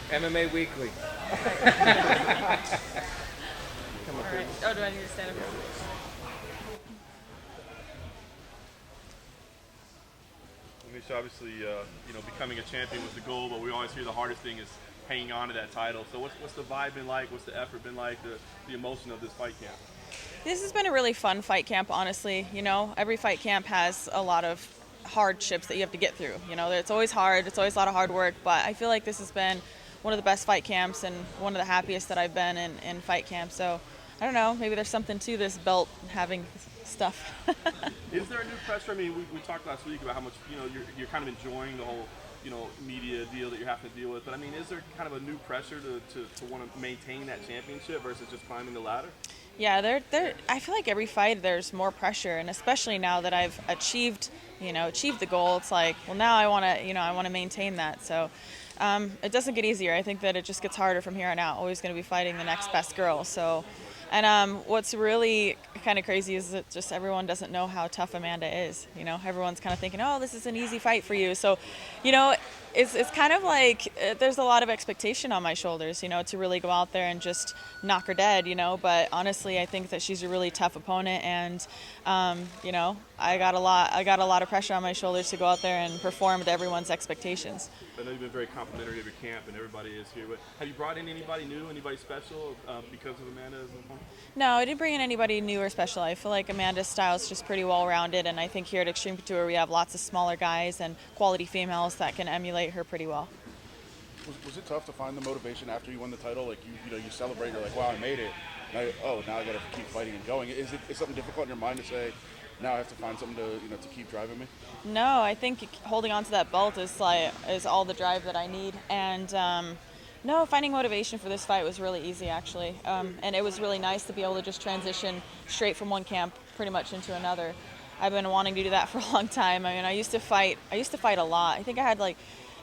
MMA Weekly. All right. Oh, do I need to stand up? Miesha, obviously, becoming a champion was the goal, but we always hear the hardest thing is hanging on to that title. So what's the vibe been like? What's the effort been like? The emotion of this fight camp? This has been a really fun fight camp, honestly. Every fight camp has a lot of hardships that you have to get through. It's always hard. It's always a lot of hard work, but I feel like this has been one of the best fight camps and one of the happiest that I've been in fight camp. So I don't know, maybe there's something to this belt having stuff. Is there a new pressure? I mean, we talked last week about how much you're kind of enjoying the whole media deal that you're having to deal with. But I mean, is there kind of a new pressure to want to maintain that championship versus just climbing the ladder? Yeah, I feel like every fight there's more pressure, and especially now that I've achieved the goal, it's like, well, now I want to maintain that. So it doesn't get easier. I think that it just gets harder from here on out. Always going to be fighting the next best girl. So, and what's really kind of crazy is that just everyone doesn't know how tough Amanda is. Everyone's kind of thinking, oh, this is an easy fight for you. So, it's kind of like there's a lot of expectation on my shoulders, to really go out there and just knock her dead, But honestly, I think that she's a really tough opponent, and I got a lot of pressure on my shoulders to go out there and perform to everyone's expectations. I know you've been very complimentary of your camp, and everybody is here. But have you brought in anybody new, anybody special because of Amanda as an opponent? No, I didn't bring in anybody new or special. I feel like Amanda's style is just pretty well-rounded, and I think here at Xtreme Couture we have lots of smaller guys and quality females that can emulate her pretty well. Was it tough to find the motivation after you won the title? Like you celebrate, you're like, wow, I made it. Now I got to keep fighting and going. Is something difficult in your mind to say, now I have to find something to keep driving me? No, I think holding on to that belt is all the drive that I need. And no, finding motivation for this fight was really easy, actually. And it was really nice to be able to just transition straight from one camp pretty much into another. I've been wanting to do that for a long time. I mean, I used to fight a lot. I think I had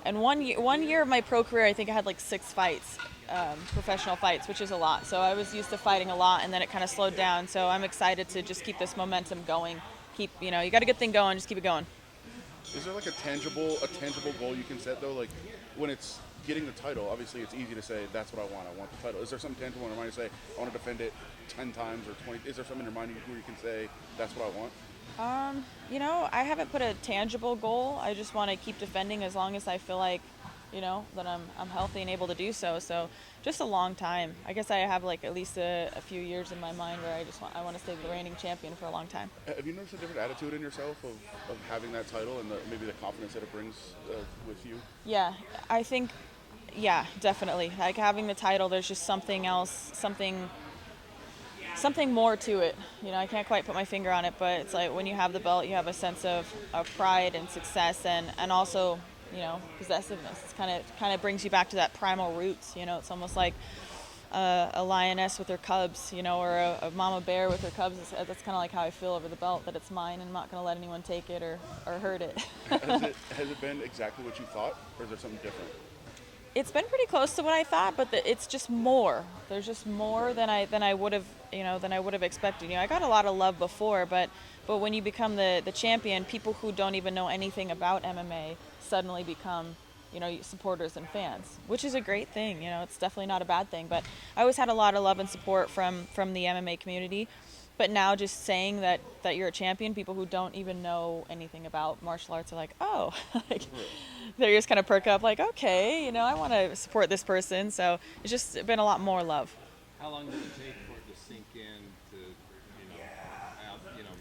in one year of my pro career, I think I had 6 fights, professional fights, which is a lot. So I was used to fighting a lot, and then it kind of slowed down. So I'm excited to just keep this momentum going. You got a good thing going, just keep it going. Is there a tangible goal you can set though? Like when it's getting the title, obviously it's easy to say that's what I want the title. Is there something tangible in your mind to say I want to defend it 10 times or 20? Is there something in your mind where you can say that's what I want? I haven't put a tangible goal. I just want to keep defending as long as I feel like, that I'm healthy and able to do so. So just a long time. I guess I have at least a few years in my mind where I want to stay the reigning champion for a long time. Have you noticed a different attitude in yourself of having that title and maybe the confidence that it brings with you? Yeah, I think, definitely. Like having the title, there's just something else, something more to it. I can't quite put my finger on it, but it's like when you have the belt, you have a sense of pride and success and also, possessiveness. It's kind of brings you back to that primal roots. It's almost like a lioness with her cubs, or a mama bear with her cubs. That's kind of like how I feel over the belt, that it's mine and I'm not going to let anyone take it or hurt it. Has it been exactly what you thought, or is there something different? It's been pretty close to what I thought, but it's just more. There's just more than I would have expected. I got a lot of love before, but when you become the champion, people who don't even know anything about MMA suddenly become, supporters and fans, which is a great thing. It's definitely not a bad thing. But I always had a lot of love and support from the MMA community. But now just saying that you're a champion, people who don't even know anything about martial arts are like, oh, they just kind of perk up like, okay, I want to support this person. So it's just been a lot more love. How long did it take for it to sink in to,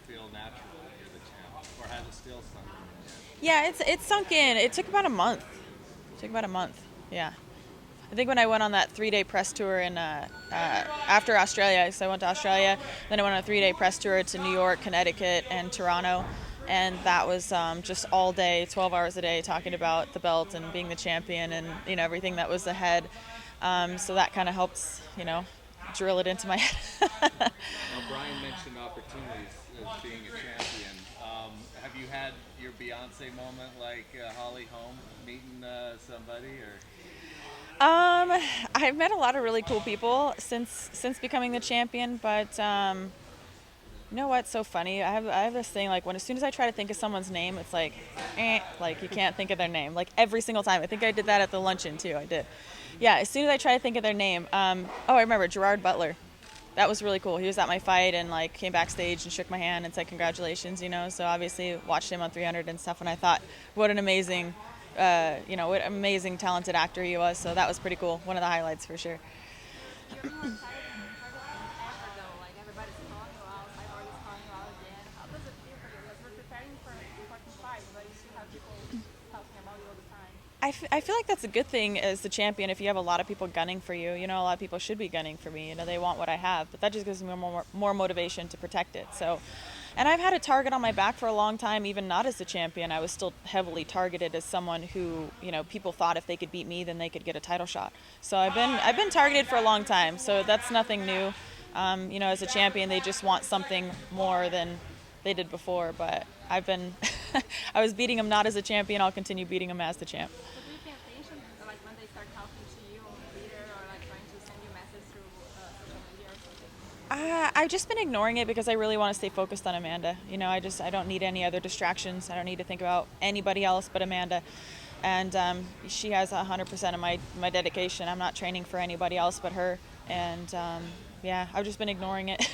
feel natural that you're the champ? Or has it still sunk in? Yeah, it's sunk in. It took about a month. Yeah. I think when I went on that 3-day press tour after Australia, so I went to Australia, then I went on a 3-day press tour to New York, Connecticut, and Toronto, and that was just all day, 12 hours a day, talking about the belt and being the champion and everything that was ahead. So that kind of helps, drill it into my head. Now, Brian mentioned opportunities as being a champion. Have you had your Beyonce moment like Holly Holm meeting somebody or? I've met a lot of really cool people since becoming the champion, but You know what's so funny? I have this thing, like, as soon as I try to think of someone's name, it's like, like you can't think of their name. Like every single time. I think I did that at the luncheon too. I did. Yeah, as soon as I try to think of their name. I remember Gerard Butler. That was really cool. He was at my fight and like came backstage and shook my hand and said congratulations, So obviously watched him on 300 and stuff, and I thought what an amazing, what amazing talented actor he was. So that was pretty cool. One of the highlights for sure. You're more excited than ever though. Like everybody's calling you out, Cyborg is calling you out again. How does it feel for you? Like we're preparing for an important fight, but you still have people talking about you all the time. I feel like that's a good thing as the champion if you have a lot of people gunning for you. A lot of people should be gunning for me. They want what I have, but that just gives me more motivation to protect it. So, and I've had a target on my back for a long time, even not as the champion. I was still heavily targeted as someone who, people thought if they could beat me, then they could get a title shot. So I've been targeted for a long time. So that's nothing new. As a champion, they just want something more than they did before. But I've been, I was beating them not as a champion. I'll continue beating them as the champ. So do you pay attention, like when they start talking to you on Twitter or like trying to send you messages through social media or something? I've just been ignoring it because I really want to stay focused on Amanda. I don't need any other distractions. I don't need to think about anybody else but Amanda. And she has 100% of my dedication. I'm not training for anybody else but her. And I've just been ignoring it.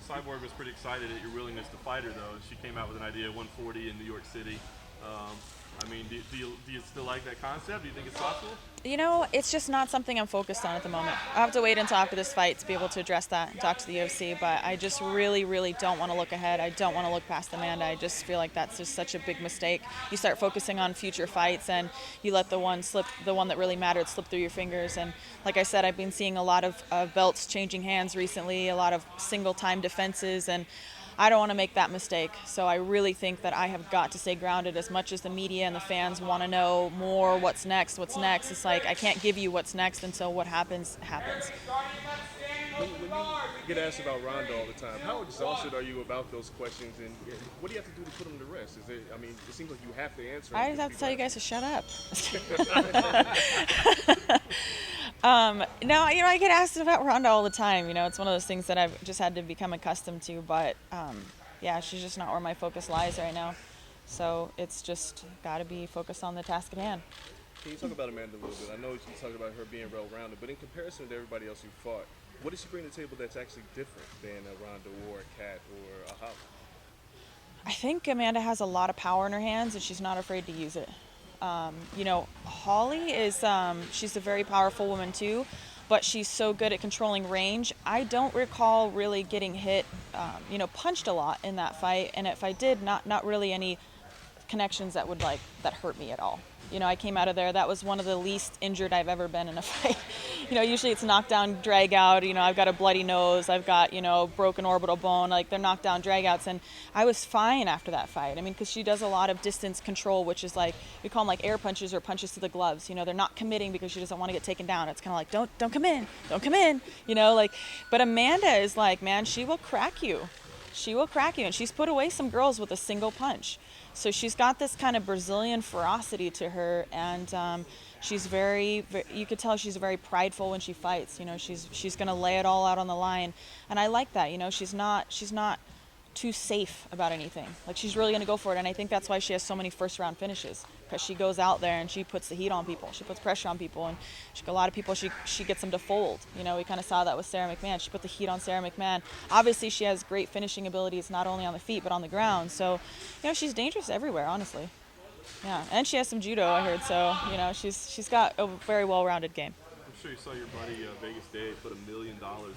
Cyborg was pretty excited at your willingness to fight her, though. She came out with an idea of 140 in New York City. Do you still like that concept? Do you think it's possible? It's just not something I'm focused on at the moment. I'll have to wait until after this fight to be able to address that and talk to the UFC, but I just really, really don't want to look ahead. I don't want to look past Amanda. I just feel like that's just such a big mistake. You start focusing on future fights and you let the one that really mattered slip through your fingers. And like I said, I've been seeing a lot of belts changing hands recently, a lot of single-time defenses, and I don't want to make that mistake. So I really think that I have got to stay grounded as much as the media and the fans want to know more what's next. It's like I can't give you what's next until what happens. When you get asked about Ronda all the time, how exhausted are you about those questions, and what do you have to do to put them to rest? It seems like you have to answer. I just have to tell you guys to shut up. No, I get asked about Ronda all the time. It's one of those things that I've just had to become accustomed to. But she's just not where my focus lies right now. So it's just got to be focused on the task at hand. Can you talk about Amanda a little bit? I know you talked about her being well-rounded, but in comparison to everybody else you fought, what does she bring to the table that's actually different than a Ronda or a Kat or a Holly? I think Amanda has a lot of power in her hands, and she's not afraid to use it. Holly is, she's a very powerful woman too, but she's so good at controlling range. I don't recall really getting hit, punched a lot in that fight, and if I did, not really any connections that hurt me at all. I came out of there, that was one of the least injured I've ever been in a fight. Usually it's knockdown, drag out, I've got a bloody nose, I've got, broken orbital bone, like they're knockdown, drag outs, and I was fine after that fight. Because she does a lot of distance control, which is like, we call them like air punches or punches to the gloves. They're not committing because she doesn't want to get taken down. It's kind of like, don't come in, but Amanda is like, man, she will crack you. And she's put away some girls with a single punch. So she's got this kind of Brazilian ferocity to her, and she's very, you could tell she's very prideful when she fights. She's going to lay it all out on the line, and I like that. She's not too safe about anything. Like, she's really going to go for it, and I think that's why she has so many first-round finishes, because she goes out there and she puts the heat on people. She puts pressure on people, and a lot of people, she gets them to fold. We kind of saw that with Sarah McMahon. She put the heat on Sarah McMahon. Obviously, she has great finishing abilities, not only on the feet, but on the ground. So, she's dangerous everywhere, honestly. Yeah, and she has some judo, I heard. So, she's got a very well-rounded game. I'm sure you saw your buddy Vegas Dave put $1 million down.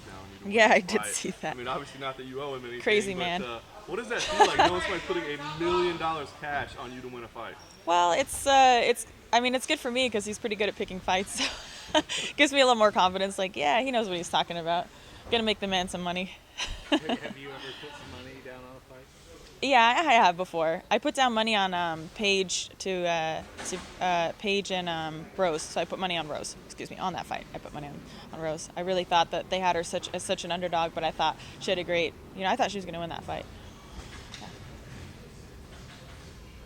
Yeah, I did see that. Obviously not that you owe him anything. Crazy but, man. What does that feel like? Knowing somebody putting $1 million cash on you to win a fight. Well, it's good for me because he's pretty good at picking fights. So gives me a little more confidence. Like, yeah, he knows what he's talking about. Gonna make the man some money. Have you ever put some money down on a fight? Yeah, I have before. I put down money on Paige and Rose. So I put money on Rose. On that fight. I put money on Rose. I really thought that they had her as such an underdog, but I thought she had a great. I thought she was going to win that fight.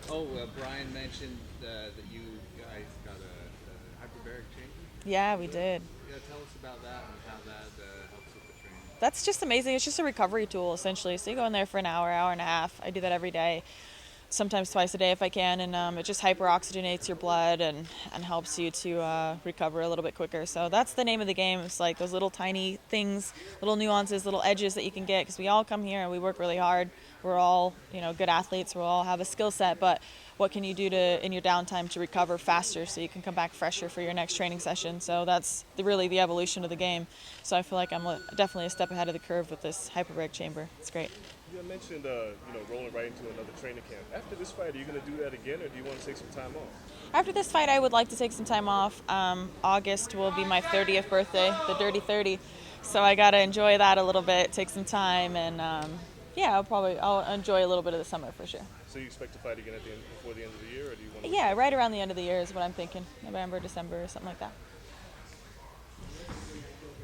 Yeah. Brian mentioned that you guys got a hyperbaric chamber. Yeah, we did. Yeah, tell us about that and how that helps with the training. that's just amazing. It's just a recovery tool, essentially. So you go in there for an hour, hour and a half. I do that every day, sometimes twice a day if I can, and it just hyperoxygenates your blood and helps you to recover a little bit quicker. So that's the name of the game. It's like those little tiny things, little nuances, little edges that you can get, because we all come here and we work really hard. We're all, good athletes. We all have a skill set, but what can you do in your downtime to recover faster so you can come back fresher for your next training session? So that's really the evolution of the game. So I feel like I'm definitely a step ahead of the curve with this hyperbaric chamber. It's great. You mentioned, rolling right into another training camp. After this fight, are you going to do that again, or do you want to take some time off? After this fight, I would like to take some time off. August will be my 30th birthday, the Dirty 30. So I got to enjoy that a little bit, take some time, and I'll enjoy a little bit of the summer for sure. So you expect to fight again before the end of the year, or do you want to? Yeah, right around the end of the year is what I'm thinking. November, December, or something like that.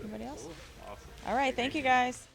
Anybody else? Awesome. All right, thank you guys.